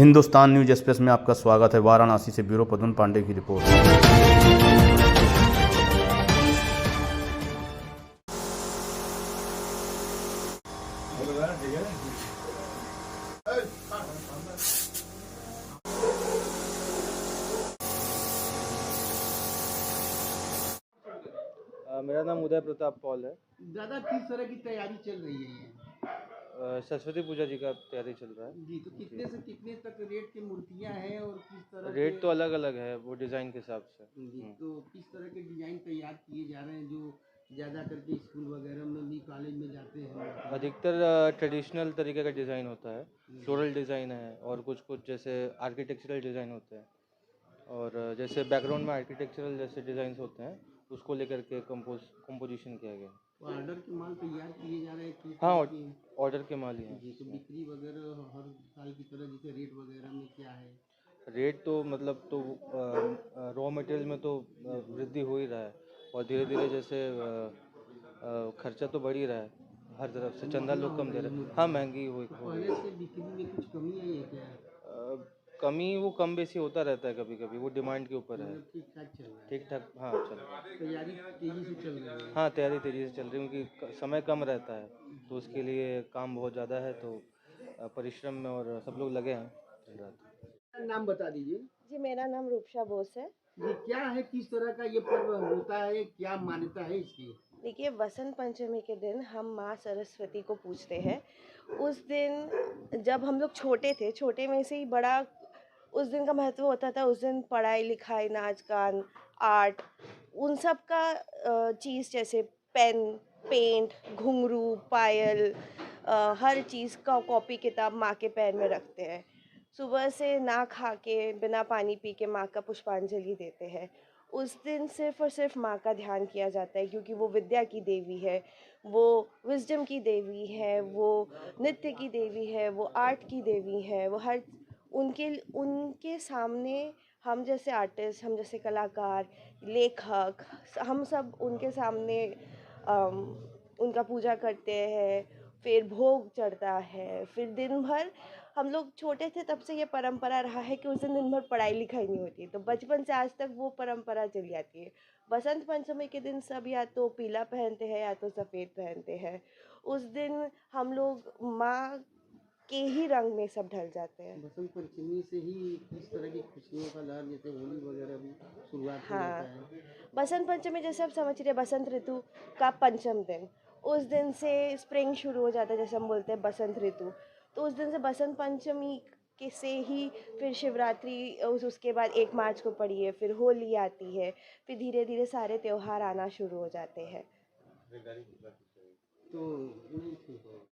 Hindustan news express में आपका स्वागत है। वाराणसी से ब्यूरो पद्मन पांडे की रिपोर्ट। मेरा नाम उदय प्रताप पॉल है। दादा किस तरह की तैयारी चल रही है ये? सरस्वती पूजा जी का तैयारी चल रहा है जी, तो कितने से कितने तक रेट की मूर्तियां हैं और किस तरह रेट के? तो अलग अलग है, वो डिज़ाइन के हिसाब से। जी, तो किस तरह के डिजाइन तैयार किए जा रहे हैं जो ज़्यादा करके स्कूल वगैरह में भी कॉलेज में जाते हैं? अधिकतर ट्रेडिशनल तरीके का डिज़ाइन होता है, फ्लोरल डिज़ाइन है, और कुछ कुछ जैसे आर्किटेक्चरल डिज़ाइन होते हैं, और जैसे बैकग्राउंड में आर्किटेक्चरल जैसे डिज़ाइंस होते हैं उसको लेकर के कंपोजिशन किया गया है। तो ऑर्डर के माल तैयार किए जा रहे हैं किस हाँ, तरह की? ऑर्डर के माल ही हैं। जी, तो बिक्री वगैरह हर साल की तरह जैसे रेट वगैरह में क्या है? रेट तो मतलब तो रॉ मटेरियल में तो वृद्धि हो ही रहा है, और धीरे धीरे जैसे खर्चा तो बढ़ ही रहा है, हर तरफ से चंदा लोग कम दे रहे हैं। हाँ, महंगी हो तो गई पहले से बिक्री में कुछ कमी आई है क्या? कमी वो कम बेसी होता रहता है, कभी कभी वो डिमांड के ऊपर है। मतलब ठीक ठाक चल रहा है? ठीक ठाक, हाँ, चल रहा है। तैयारी तेजी से चल रही है? हाँ, तैयारी तेज़ी से चल रही है क्योंकि समय कम रहता है, तो उसके लिए काम बहुत ज़्यादा है, तो परिश्रम में और सब लोग लगे हैं दिन रात। नाम बता दीजिए। जी, मेरा नाम रूपशा बोस है। जी, क्या है, किस तरह का ये पर्व होता है, क्या मान्यता है इसकी? देखिए, वसंत पंचमी के दिन हम माँ सरस्वती को पूजते हैं। उस दिन जब हम लोग छोटे थे, छोटे में से ही बड़ा उस दिन का महत्व होता था। उस दिन पढ़ाई-लिखाई, नाच-गान, आर्ट, उन सब का चीज़ जैसे पेन, पेंट, घुंघरू, पायल, हर चीज़ का कॉपी किताब माँ के पैर में रखते हैं। सुबह से ना खा के, बिना पानी पी के माँ का पुष्पांजलि देते हैं। उस दिन सिर्फ़ और सिर्फ़ माँ का ध्यान किया जाता है क्योंकि वो विद्या की देवी है, वो विज़डम की देवी है, वो नृत्य की देवी है, वो आर्ट की देवी है, वो हर उनके उनके सामने हम जैसे आर्टिस्ट, हम जैसे कलाकार, लेखक, हम सब उनके सामने उनका पूजा करते हैं, फिर भोग चढ़ता है, फिर दिन भर हम लोग छोटे थे तब से ये परंपरा रहा है कि उस दिन भर पढ़ाई लिखाई नहीं होती, तो बचपन से आज तक वो परंपरा चली आती है। बसंत पंचमी के दिन सब या तो पीला पहनते हैं या तो सफ़ेद पहनते हैं। उस दिन हम लोग माँ के ही रंग में सब ढल जाते हैं। बसंत पंचमी से ही किस तरह की खुशियों का लहर, जैसे होली वगैरह भी शुरुआत हो हाँ, जाता है? बसंत पंचमी जैसे आप समझ रहे हैं, बसंत ऋतु का पंचम दिन, उस दिन से स्प्रिंग शुरू हो जाता है, जैसे हम बोलते हैं बसंत ऋतु। तो उस दिन से बसंत पंचमी के से ही फिर शिवरात्रि, उसके बाद 1 मार्च को पड़ी है, फिर होली आती है, फिर धीरे धीरे सारे त्योहार आना शुरू हो जाते हैं। तो नहीं ठीक है।